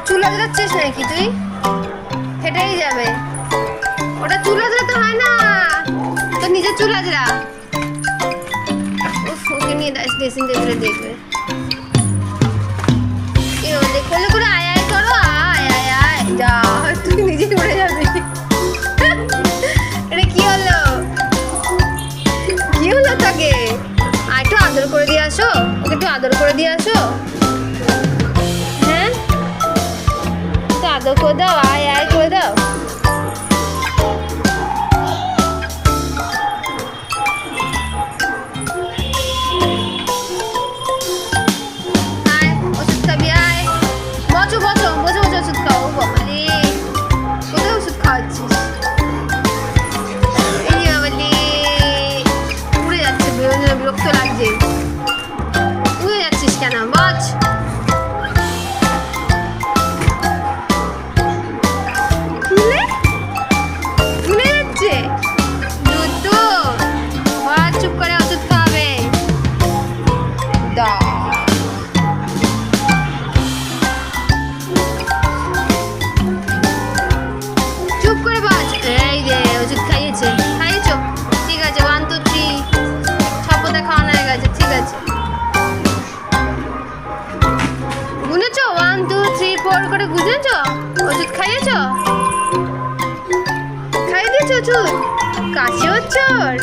চুল আজরাচ্ছিস নাকি তুই? হেঁটেই যাবে। ওটা চুল আজরাতে হয় না, তো নিজের চুল আজরা। ওকে নিয়ে ড্রেসিং টেবিলে দেখবে। দেখলে করে আয় আয় করো, আয় আয় আয় যা, তুই নিজেই উড়ে যাবি। এটা কি হলো? কি হলো তাকে? আর একটু আদর করে দিয়ে আসো, ওকে একটু আদর করে দিয়ে আসো। হ্যাঁ, একটু আদর করে দাও, আয় আয় করে দাও। বিরক্ত লাগছে, উড়ে যাচ্ছিস কেন? বচ ভুলে যাচ্ছে দুটো। চুপ করে ওষুধ খাবে। চুপ করে বাজ। এই যে ওষুধ খাইয়েছে, খাইয়েছো? ঠিক আছে, 1 2 3 ছপতে খাওয়ানো হয়ে গেছে। ঠিক আছে, গুনেছো? 1 2 3 4 করে গুনেছো? ওষুধ খাইয়েছো? খাইয়ে দিয়েছো ওষুধ? কাশি হচ্ছে ওর?